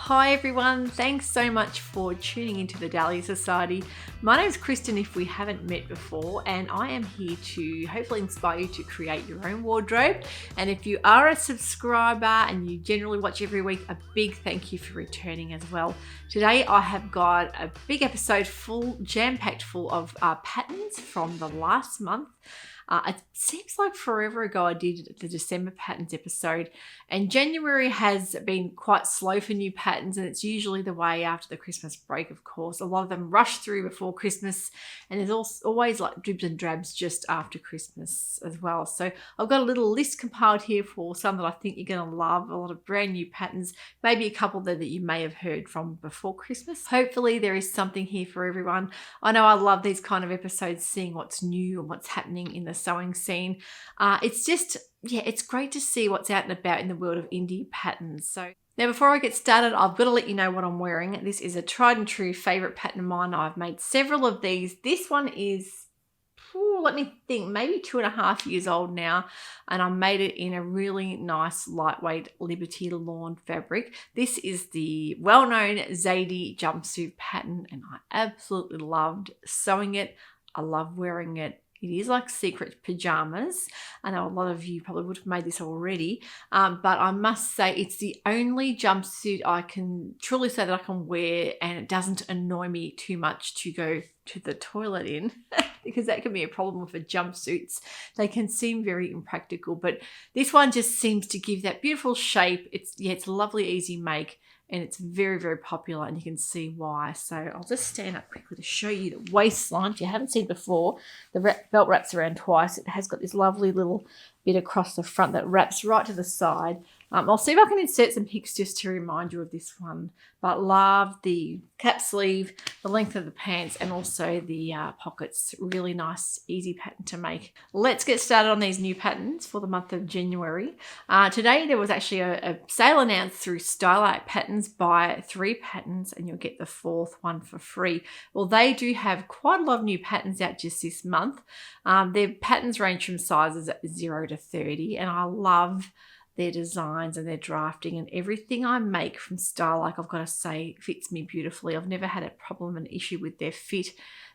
Hi everyone, thanks so much for tuning into the Dahlia Society. My name is Kristen if we haven't met before, and I am here to hopefully inspire you to create your own wardrobe. And if you are a subscriber and you generally watch every week, a big thank you for returning as well. Today I have got a big episode full, jam-packed full of patterns from the last month. It seems like forever ago I did the December patterns episode, and January has been quite slow for new patterns, and it's usually the way after the Christmas break, of course. A lot of them rush through before Christmas, and there's always like dribs and drabs just after Christmas as well. So I've got a little list compiled here for some that I think you're going to love, a lot of brand new patterns, maybe a couple that you may have heard from before Christmas. Hopefully there is something here for everyone. I know I love these kind of episodes, seeing what's new and what's happening in the sewing scene. It's just, it's great to see what's out and about in the world of indie patterns. So now before I get started, I've got to let you know what I'm wearing. This is a tried and true favorite pattern of mine. I've made several of these. This one is, let me think, maybe 2.5 years old now, and I made it in a really nice lightweight Liberty lawn fabric. This is the well-known Zara Jumpsuit pattern, and I absolutely loved sewing it. I love wearing it. It is like secret pajamas. I know a lot of you probably would have made this already, but I must say it's the only jumpsuit I can truly say that I can wear and it doesn't annoy me too much to go to the toilet in because that can be a problem with the jumpsuits. They can seem very impractical, but this one just seems to give that beautiful shape. It's a lovely, easy make. And it's very, very popular, and you can see why. So I'll just stand up quickly to show you the waistline. If you haven't seen it before, the belt wraps around twice. It has got this lovely little bit across the front that wraps right to the side. I'll see if I can insert some pics just to remind you of this one. But love the cap sleeve, the length of the pants, and also the pockets. Really nice, easy pattern to make. Let's get started on these new patterns for the month of January. Today there was actually a sale announced through Starlight Patterns. Buy 3 patterns and you'll get the 4th one for free. Well, they do have quite a lot of new patterns out just this month. Their patterns range from sizes 0 to 30, and I love their designs and their drafting, and everything I make from Starlight, I've got to say, fits me beautifully. I've never had a problem, an issue with their fit.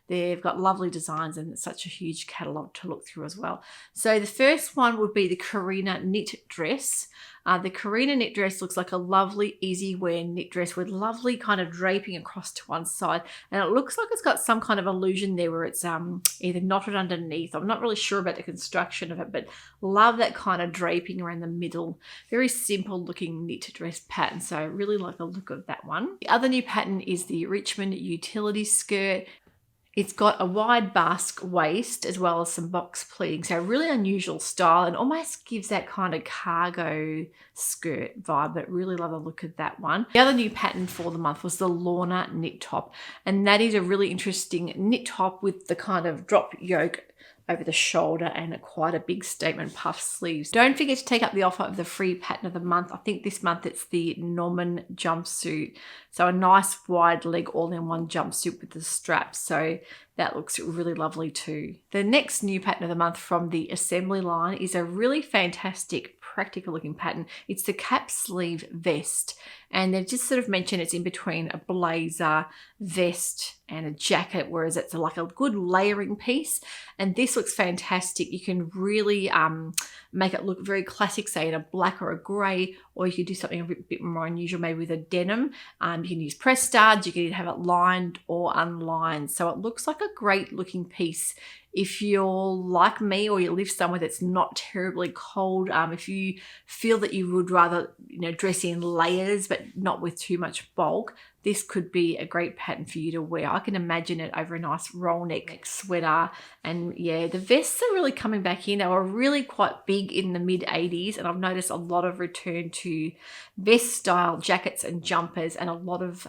They've got lovely designs and it's such a huge catalogue to look through as well. So the first one would be the Keira knit dress. The Keira knit dress looks like a lovely, easy wear knit dress with lovely kind of draping across to one side. And it looks like it's got some kind of illusion there where it's either knotted underneath. I'm not really sure about the construction of it, but love that kind of draping around the middle. Very simple looking knit dress pattern. So I really like the look of that one. The other new pattern is the Richmond utility skirt. It's got a wide basque waist as well as some box pleating. So a really unusual style and almost gives that kind of cargo skirt vibe, but really love the look of that one. The other new pattern for the month was the Lorna knit top. And that is a really interesting knit top with the kind of drop yoke over the shoulder and quite a big statement puff sleeves. Don't forget to take up the offer of the free pattern of the month. I think this month it's the Norman jumpsuit. So a nice wide leg all-in-one jumpsuit with the straps. So that looks really lovely too. The next new pattern of the month from the assembly line is a really fantastic practical looking pattern. It's the cap sleeve vest, and they've just sort of mentioned it's in between a blazer, vest and a jacket, whereas it's like a good layering piece. And this looks fantastic. You can really make it look very classic, say in a black or a grey, or you could do something a bit more unusual, maybe with a denim. You can use press studs, you can either have it lined or unlined. So it looks like a great looking piece if you're like me or you live somewhere that's not terribly cold. If you feel that you would rather dress in layers but not with too much bulk, this could be a great pattern for you to wear. I can imagine it over a nice roll neck sweater. And yeah, the vests are really coming back in. They were really quite big in the mid 80s, and I've noticed a lot of return to vest style jackets and jumpers, and a lot of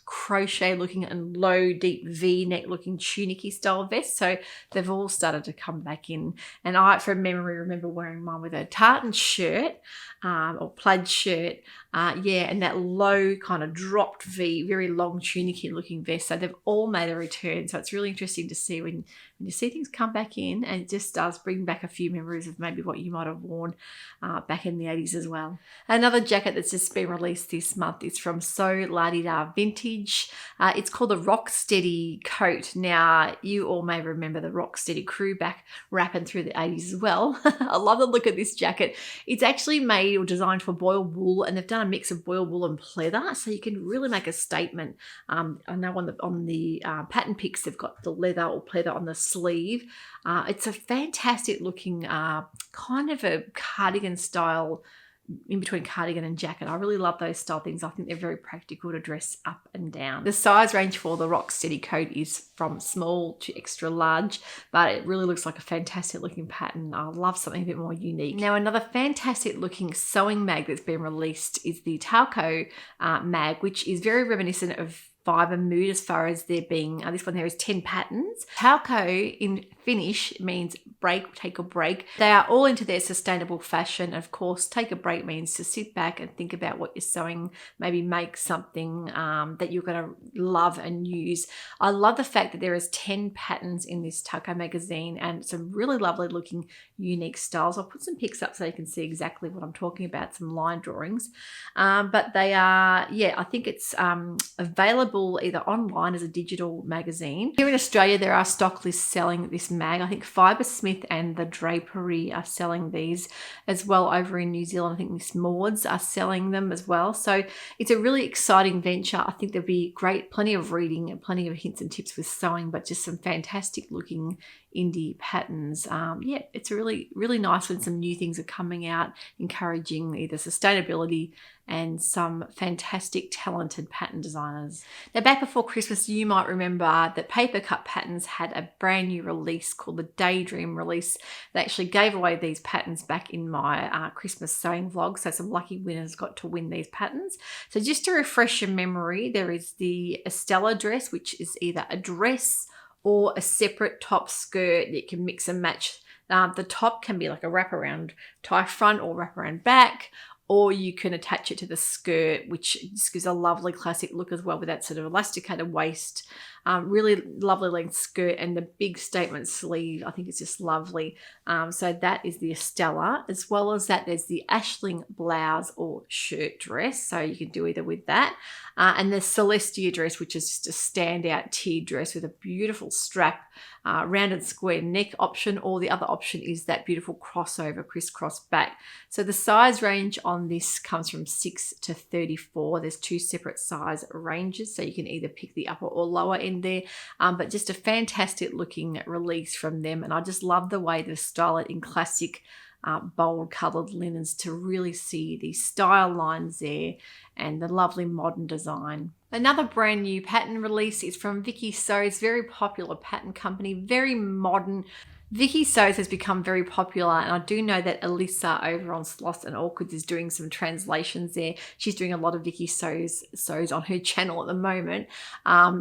crochet looking and low deep V-neck looking tunicky style vests. So they've all started to come back in. And I, from memory, remember wearing mine with a tartan shirt or plaid shirt. And that low kind of dropped V, very long tunicky looking vest. So they've all made a return. So it's really interesting to see when and you see things come back in, and it just does bring back a few memories of maybe what you might have worn back in the 80s as well. Another jacket that's just been released this month is from Sewciety Vintage. It's called the Rocksteady Coat. Now, you all may remember the Rocksteady crew back rapping through the 80s as well. I love the look of this jacket. It's actually made or designed for boiled wool, and they've done a mix of boiled wool and pleather, so you can really make a statement. I know on the pattern pics they've got the leather or pleather on the sleeve. It's a fantastic looking kind of a cardigan style, in between cardigan and jacket. I really love those style things. I think they're very practical to dress up and down. The size range for the Rocksteady Coat is from small to extra large, but it really looks like a fantastic looking pattern. I love something a bit more unique. Now, another fantastic looking sewing mag that's been released is the Talco mag, which is very reminiscent of Fibre Mood as far as there being, this one there is 10 patterns. Talco in Finnish means break, take a break. They are all into their sustainable fashion. Of course, take a break means to sit back and think about what you're sewing, maybe make something that you're going to love and use. I love the fact that there is 10 patterns in this Talco magazine and some really lovely looking unique styles. I'll put some pics up so you can see exactly what I'm talking about, some line drawings. But they are, I think it's available either online as a digital magazine. Here in Australia, there are Stockists selling this mag. I think Fibersmith and the Drapery are selling these as well over in New Zealand. I think Miss Maud's are selling them as well. So it's a really exciting venture. I think there'll be plenty of reading and plenty of hints and tips with sewing, but just some fantastic looking indie patterns. It's really, really nice when some new things are coming out, encouraging either sustainability and some fantastic talented pattern designers. Now, back before Christmas, you might remember that Paper Cut Patterns had a brand new release called the Daydream release. They actually gave away these patterns back in my Christmas sewing vlog, so some lucky winners got to win these patterns. So just to refresh your memory, there is the Estella dress, which is either a dress or a separate top skirt that you can mix and match. The top can be like a wraparound tie front or wraparound back, or you can attach it to the skirt, which just gives a lovely classic look as well with that sort of elasticated waist. Really lovely length skirt and the big statement sleeve. I think it's just lovely. So that is the Estella. As well as that, there's the Ashling Blouse or shirt dress. So you can do either with that. And the Celestia dress, which is just a standout tiered dress with a beautiful strap, rounded square neck option, or the other option is that beautiful crossover crisscross back. So the size range on this comes from 6 to 34. There's two separate size ranges, so you can either pick the upper or lower end there, but just a fantastic looking release from them. And I just love the way they style it in classic bold coloured linens to really see the style lines there and the lovely modern design. Another brand new pattern release is from Vicky Sews, very popular pattern company, very modern. Vicky Sews has become very popular, and I do know that Alyssa over on Sloths and Orchids is doing some translations there. She's doing a lot of Vicky Sews on her channel at the moment.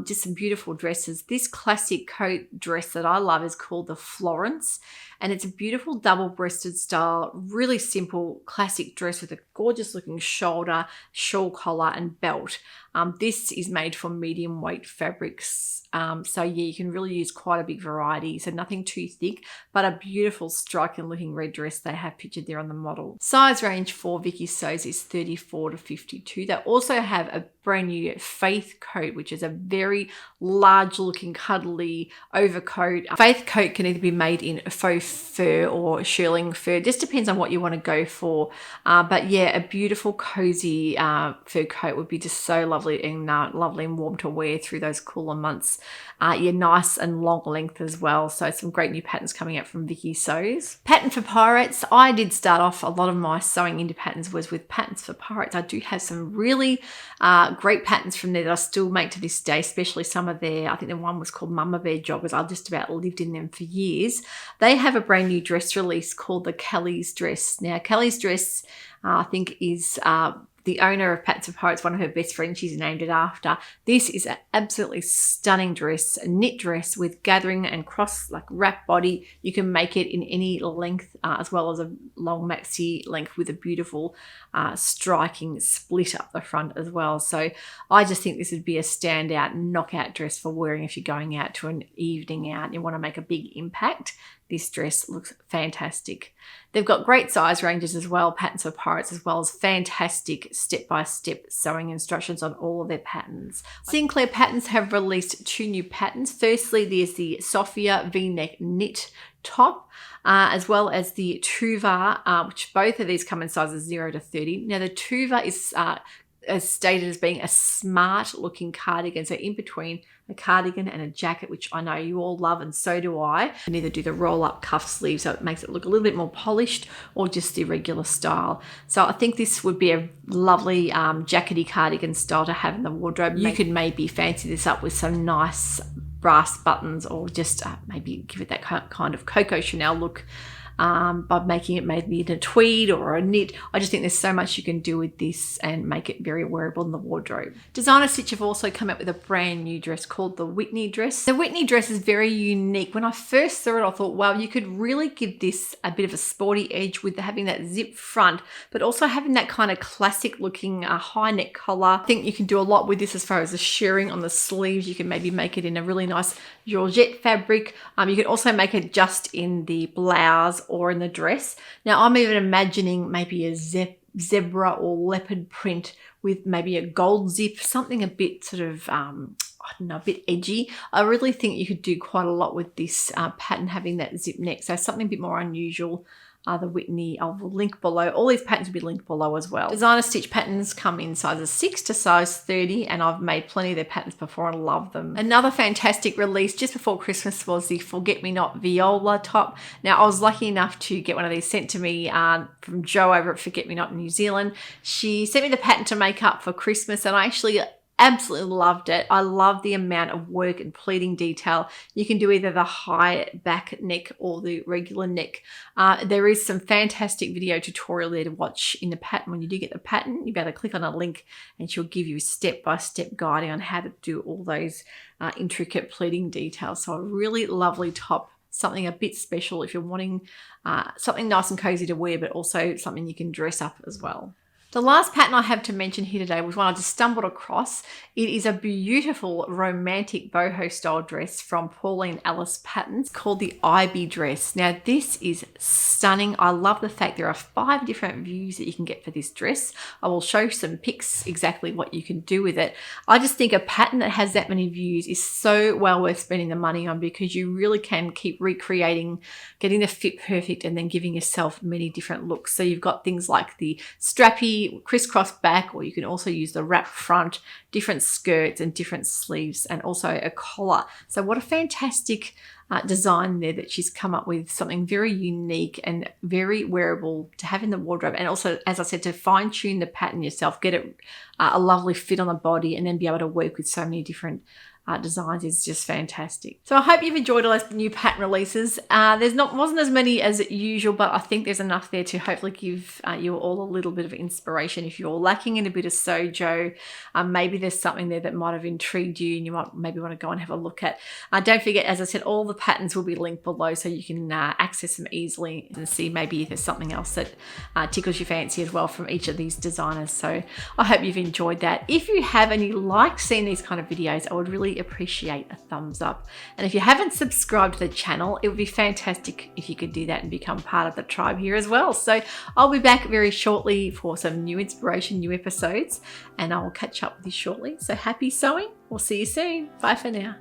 Just some beautiful dresses. This classic coat dress that I love is called the Florence, and it's a beautiful double-breasted style, really simple classic dress with a gorgeous looking shoulder, shawl collar and belt. This is made from medium weight fabrics. You can really use quite a big variety. So nothing too thick, but a beautiful striking looking red dress they have pictured there on the model. Size range for Vicky Sews is 34 to 52. They also have a brand new Faith coat, which is a very large looking cuddly overcoat. Faith coat can either be made in faux fur or shearling fur. Just depends on what you want to go for. A beautiful cozy fur coat would be just so lovely and warm to wear through those cooler months. Nice and long length as well. So some great new patterns coming out from Vicky Sews. Pattern for Pirates. I did start off a lot of my sewing into patterns was with Patterns for Pirates. I do have some really great patterns from there that I still make to this day, especially some of their, I think the one was called Mama Bear joggers. I just about lived in them for years. They have a brand new dress release called the Kelly's dress. Now, Kelly's dress, I think is the owner of Patterns for Pirates, one of her best friends, she's named it after. This is an absolutely stunning dress, a knit dress with gathering and cross like wrap body. You can make it in any length as well as a long maxi length with a beautiful striking split up the front as well. So I just think this would be a standout knockout dress for wearing if you're going out to an evening out and you want to make a big impact. This dress looks fantastic. They've got great size ranges as well, Patterns for Pirates, as well as fantastic step-by-step sewing instructions on all of their patterns. Sinclair Patterns have released 2 new patterns. Firstly, there's the Sophia V-neck knit top, as well as the Tuva, which both of these come in sizes 0 to 30. Now, the Tuva is stated as being a smart looking cardigan, so in between a cardigan and a jacket, which I know you all love and so do I. You can either do the roll up cuff sleeve so it makes it look a little bit more polished, or just the regular style. So I think this would be a lovely jackety cardigan style to have in the wardrobe. You could maybe fancy this up with some nice brass buttons, or just maybe give it that kind of Coco Chanel look by making it maybe in a tweed or a knit. I just think there's so much you can do with this and make it very wearable in the wardrobe. Designer Stitch have also come up with a brand new dress called the Whitney Dress. The Whitney Dress is very unique. When I first saw it, I thought, wow, you could really give this a bit of a sporty edge with having that zip front, but also having that kind of classic looking high neck collar. I think you can do a lot with this as far as the shirring on the sleeves. You can maybe make it in a really nice georgette fabric. You can also make it just in the blouse or in the dress. Now I'm even imagining maybe a zebra or leopard print with maybe a gold zip, something a bit sort of I don't know, a bit edgy. I really think you could do quite a lot with this pattern having that zip neck, so something a bit more unusual. The Whitney, I'll link below. All these patterns will be linked below as well. Designer Stitch patterns come in sizes 6 to size 30, and I've made plenty of their patterns before and love them. Another fantastic release just before Christmas was the Forget Me Not Viola top. Now, I was lucky enough to get one of these sent to me from Jo over at Forget Me Not in New Zealand. She sent me the pattern to make up for Christmas, and I actually absolutely loved it. I love the amount of work and pleating detail. You can do either the high back neck or the regular neck. There is some fantastic video tutorial there to watch in the pattern. When you do get the pattern, you'll be able to click on a link and she'll give you step-by-step guiding on how to do all those intricate pleating details. So a really lovely top, something a bit special if you're wanting something nice and cozy to wear, but also something you can dress up as well. The last pattern I have to mention here today was one I just stumbled across. It is a beautiful romantic boho style dress from Pauline Alice Patterns called the Ivy dress. Now this is stunning. I love the fact there are 5 different views that you can get for this dress. I will show some pics exactly what you can do with it. I just think a pattern that has that many views is so well worth spending the money on, because you really can keep recreating, getting the fit perfect, and then giving yourself many different looks. So you've got things like the strappy crisscross back, or you can also use the wrap front, different skirts and different sleeves, and also a collar. So what a fantastic design there that she's come up with, something very unique and very wearable to have in the wardrobe, and also, as I said, to fine tune the pattern yourself, get it a lovely fit on the body, and then be able to work with so many different designs is just fantastic. So I hope you've enjoyed all those new pattern releases. Wasn't as many as usual, but I think there's enough there to hopefully give you all a little bit of inspiration. If you're lacking in a bit of Sojo, maybe there's something there that might have intrigued you and you might maybe want to go and have a look at. Don't forget, as I said, all the patterns will be linked below so you can access them easily and see maybe if there's something else that tickles your fancy as well from each of these designers. So I hope you've enjoyed that. If you have and you like seeing these kind of videos, I would really appreciate a thumbs up. And if you haven't subscribed to the channel, it would be fantastic if you could do that and become part of the tribe here as well. So I'll be back very shortly for some new inspiration, new episodes, and I will catch up with you shortly. So happy sewing. We'll see you soon. Bye for now.